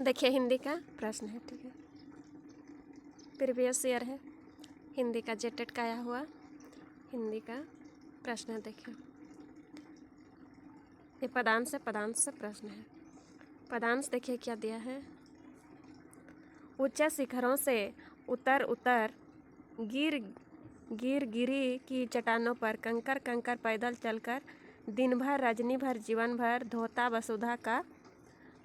देखिए हिंदी का प्रश्न है, ठीक है, प्रीवियस ईयर है, हिंदी का जेटेट का आया हुआ हिंदी का प्रश्न है। देखिए ये पदांश से प्रश्न है। पदांश देखिए क्या दिया है। ऊंचे शिखरों से उतर उतर गिरी की चट्टानों पर कंकर कंकर पैदल चलकर दिन भर रजनी भर जीवन भर धोता वसुधा का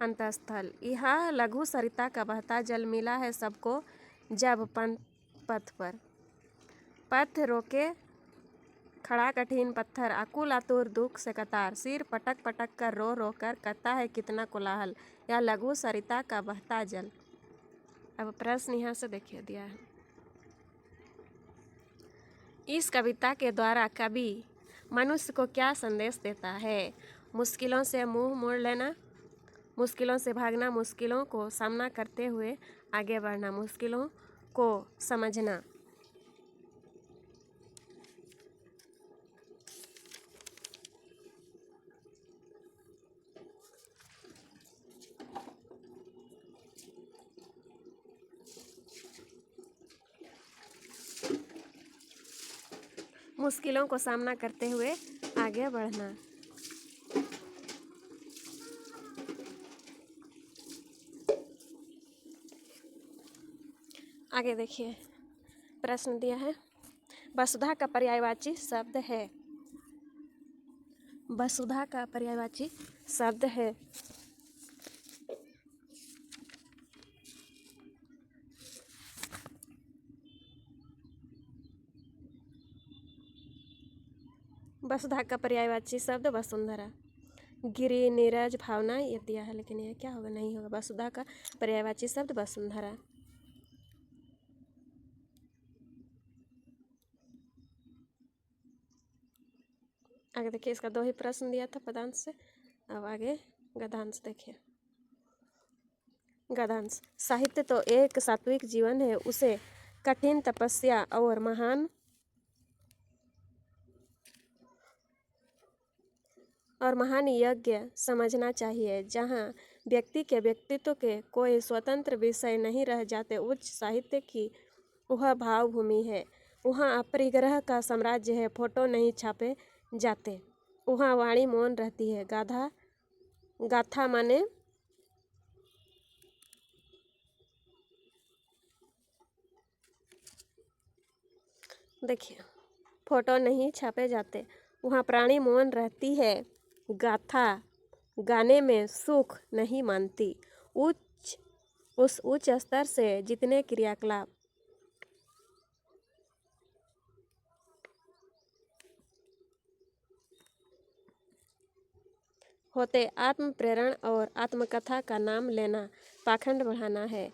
अंतस्थल। यह लघु सरिता का बहता जल मिला है सबको जब पथ पर पथ रोके खड़ा कठिन पत्थर आकुल आतुर दुख से कतार सिर पटक पटक कर रो कर करता है कितना कोलाहल यह लघु सरिता का बहता जल। अब प्रश्न यहाँ से देखिए दिया है। इस कविता के द्वारा कवि मनुष्य को क्या संदेश देता है। मुश्किलों से मुंह मोड़ लेना, मुश्किलों से भागना, मुश्किलों को सामना करते हुए आगे बढ़ना, मुश्किलों को समझना। मुश्किलों को सामना करते हुए आगे बढ़ना। आगे देखिए प्रश्न दिया है। वसुधा का पर्यायवाची शब्द है। वसुधा का पर्यायवाची शब्द है। वसुधा का पर्यायवाची शब्द वसुंधरा। गिरि नीरज भावना ये दिया है, लेकिन यह क्या होगा, नहीं होगा। वसुधा का पर्यायवाची शब्द वसुंधरा। आगे देखिए इसका दो ही प्रश्न दिया था पदांश से। अब आगे गद्यांश देखिए। गद्यांश। साहित्य तो एक सात्विक जीवन है, उसे कठिन तपस्या और महान यज्ञ समझना चाहिए। जहाँ व्यक्ति के व्यक्तित्व के कोई स्वतंत्र विषय नहीं रह जाते, उच्च साहित्य की वह भावभूमि है। वहाँ अपरिग्रह का साम्राज्य है, फोटो नहीं छापे जाते, वहाँ वाणी मौन रहती है। गाथा माने देखिए फोटो नहीं छापे जाते, वहाँ प्राणी मौन रहती है। गाथा गाने में सुख नहीं मानती। उस उच्च स्तर से जितने क्रियाकलाप होते, आत्म प्रेरण और आत्मकथा का नाम लेना पाखंड बढ़ाना है।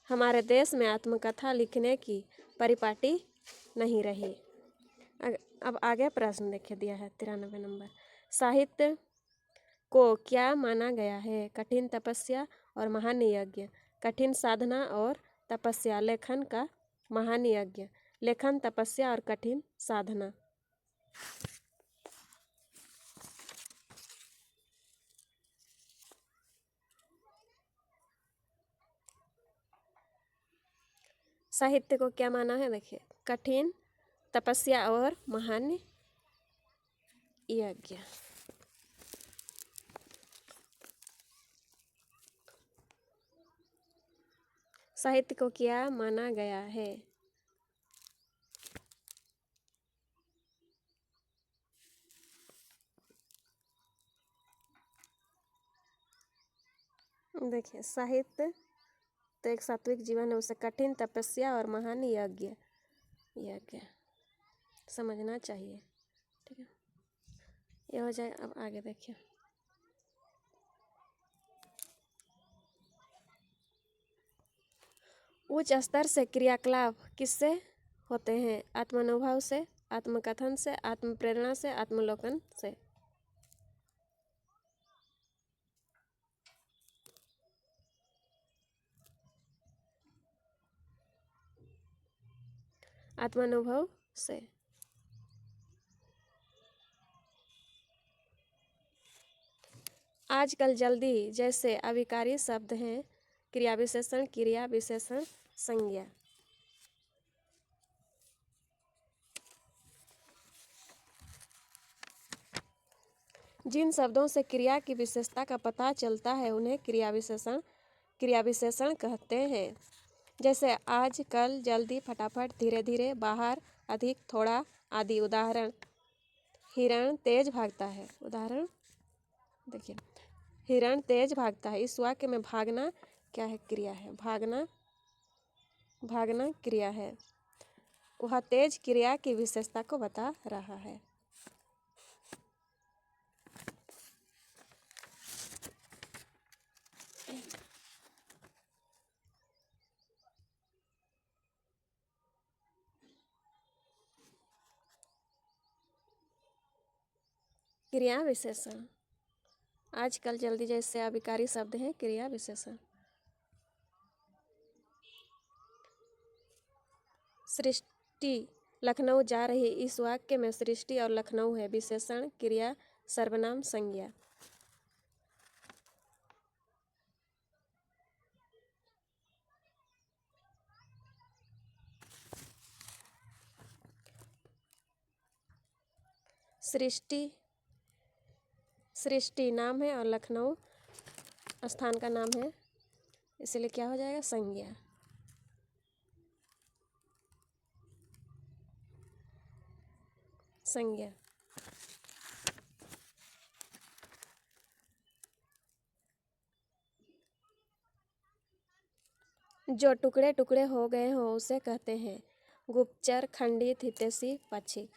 हमारे देश में आत्मकथा लिखने की परिपाटी नहीं रही। अब आगे प्रश्न देखिए दिया है 93 नंबर। साहित्य को क्या माना गया है। कठिन तपस्या और महान यज्ञ। कठिन साधना और तपस्या। लेखन का महान यज्ञ। लेखन तपस्या और कठिन साधना। साहित्य को क्या माना है, देखिए कठिन तपस्या और महान यज्ञ। साहित्य को क्या माना गया है। देखिए साहित्य तो एक सात्विक जीवन है, उसे कठिन तपस्या और महान यज्ञ समझना चाहिए, ठीक है। ये हो जाए। अब आगे देखिए। उच्च स्तर से क्रियाकलाप किससे होते हैं। आत्मानुभव से, आत्मकथन से, आत्म प्रेरणा से, आत्मलोकन से। आत्मानुभव से। आजकल जल्दी जैसे अविकारी शब्द हैं, क्रिया विशेषण, क्रिया विशेषण संज्ञा। जिन शब्दों से क्रिया की विशेषता का पता चलता है उन्हें क्रिया विशेषण कहते हैं। जैसे आज, कल, जल्दी, फटाफट, धीरे धीरे, बाहर, अधिक, थोड़ा आदि। उदाहरण, हिरण तेज भागता है। उदाहरण देखिए, हिरण तेज भागता है। इस वाक्य में भागना क्या है? क्रिया है। भागना क्रिया है। वह तेज क्रिया की विशेषता को बता रहा है। क्रिया विशेषण, आजकल, जल्दी जैसे अभिकारी शब्द हैं क्रिया विशेषण। सृष्टि लखनऊ जा रही। इस वाक्य में सृष्टि और लखनऊ है। विशेषण, क्रिया, सर्वनाम, संज्ञा। सृष्टि नाम है और लखनऊ स्थान का नाम है, इसलिए क्या हो जाएगा? संज्ञा। संज्ञा। जो टुकड़े टुकड़े हो गए हो उसे कहते हैं गुप्तचर, खंडित, हितैषी, पाक्षिक।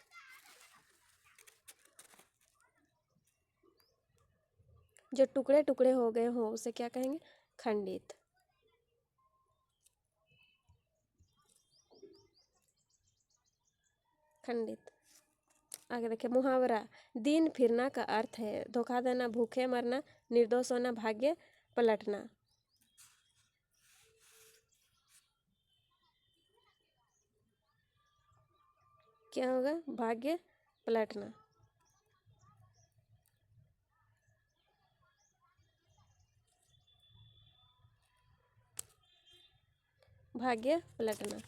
जो टुकड़े टुकड़े हो गए हो उसे क्या कहेंगे? खंडित। खंडित। आगे देखिए, मुहावरा। दिन फिरना का अर्थ है धोखा देना, भूखे मरना, निर्दोष होना, भाग्य पलटना। क्या होगा? भाग्य पलटना। भाग्य पलटना।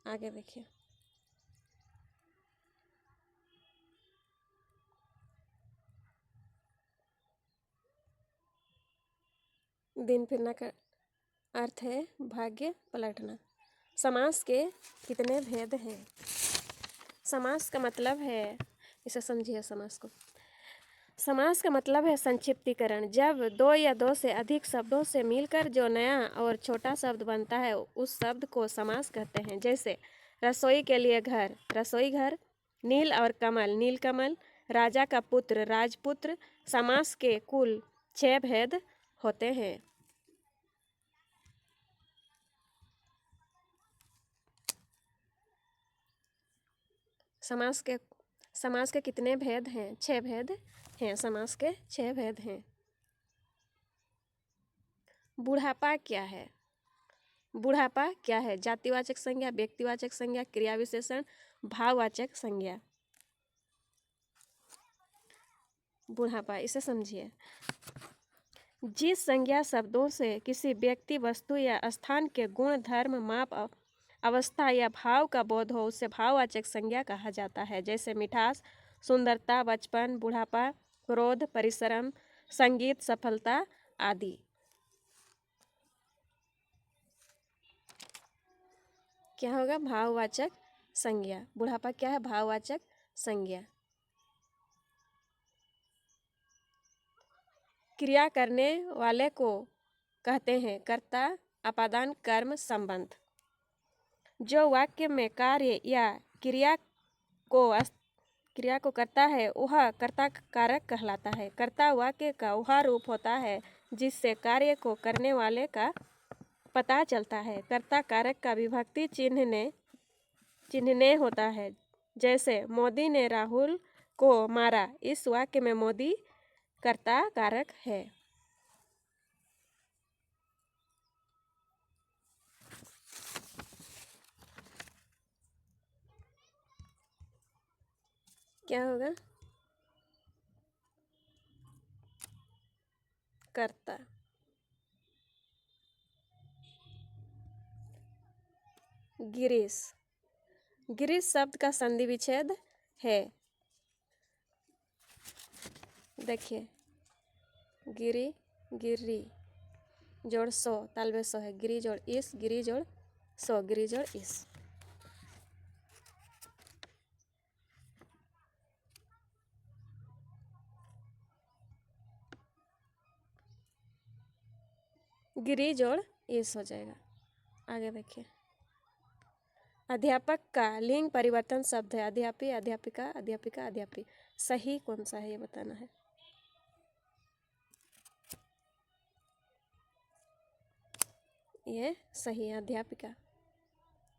आगे देखिए, दिन फिरना का अर्थ है भाग्य पलटना। समास के कितने भेद हैं? समास का मतलब है, इसे समझिए समास को। समास का मतलब है संक्षिप्तीकरण। जब दो या दो से अधिक शब्दों से मिलकर जो नया और छोटा शब्द बनता है उस शब्द को समास कहते हैं। जैसे रसोई के लिए घर, रसोई घर। नील और कमल, नीलकमल। राजा का पुत्र, राजपुत्र। समास के कुल 6 भेद होते हैं। समास के कितने भेद हैं? 6 भेद हैं। समास के 6 भेद हैं। बुढ़ापा क्या है? बुढ़ापा क्या है? जातिवाचक संज्ञा, व्यक्तिवाचक संज्ञा, क्रिया विशेषण, भाववाचक संज्ञा। बुढ़ापा, इसे समझिए। जिस संज्ञा शब्दों से किसी व्यक्ति, वस्तु या स्थान के गुण, धर्म, माप, अवस्था या भाव का बोध हो उसे भाववाचक संज्ञा कहा जाता है। जैसे मिठास, सुंदरता, बचपन, बुढ़ापा, क्रोध, परिश्रम, संगीत, सफलता आदि। क्या होगा? भाववाचक संज्ञा। बुढ़ापा क्या है? भाववाचक संज्ञा। क्रिया करने वाले को कहते हैं कर्ता, अपादान, कर्म, संबंध। जो वाक्य में कार्य या क्रिया को करता है वह कर्ता कारक कहलाता है। कर्ता वाक्य का वह रूप होता है जिससे कार्य को करने वाले का पता चलता है। कर्ता कारक का विभक्ति चिन्हने होता है। जैसे मोदी ने राहुल को मारा। इस वाक्य में मोदी कर्ता कारक है। क्या होगा? कर्ता। गिरीश। गिरीश शब्द का संधि विच्छेद है। देखिए, गिरी गिरी जोड़ सो, तालबे सो है, गिरी जोड़ इस, गिरी जोड़ सो, गिरी जोड़ इस। गिरी जोड़ इस हो जाएगा। आगे देखिए, अध्यापक का लिंग परिवर्तन शब्द है। अध्यापी, अध्यापिका, अध्यापिका, अध्यापी। सही कौन सा है ये बताना है। ये सही है, अध्यापिका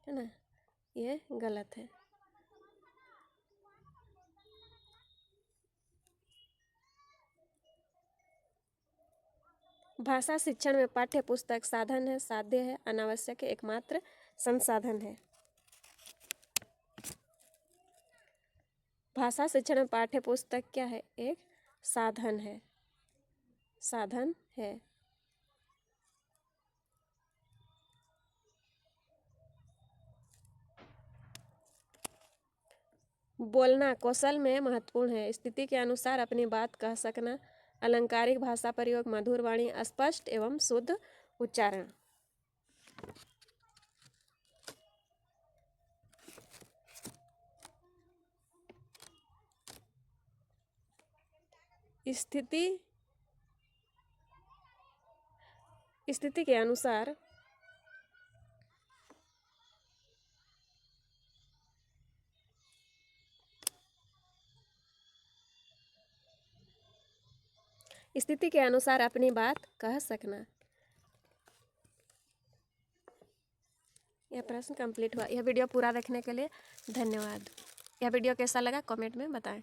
है ना, ये गलत है। भाषा शिक्षण में पाठ्य पुस्तक साधन है, साध्य है, अनावश्यक है, एकमात्र संसाधन है। भाषा शिक्षण में पाठ्य पुस्तक क्या है? एक साधन है, साधन है। बोलना कौशल में महत्वपूर्ण है। स्थिति के अनुसार अपनी बात कह सकना, अलंकारिक भाषा प्रयोग, मधुर वाणी, स्पष्ट एवं शुद्ध उच्चारण। स्थिति के अनुसार स्थिति के अनुसार अपनी बात कह सकना। यह प्रश्न कंप्लीट हुआ। यह वीडियो पूरा देखने के लिए धन्यवाद। यह वीडियो कैसा लगा कमेंट में बताएं।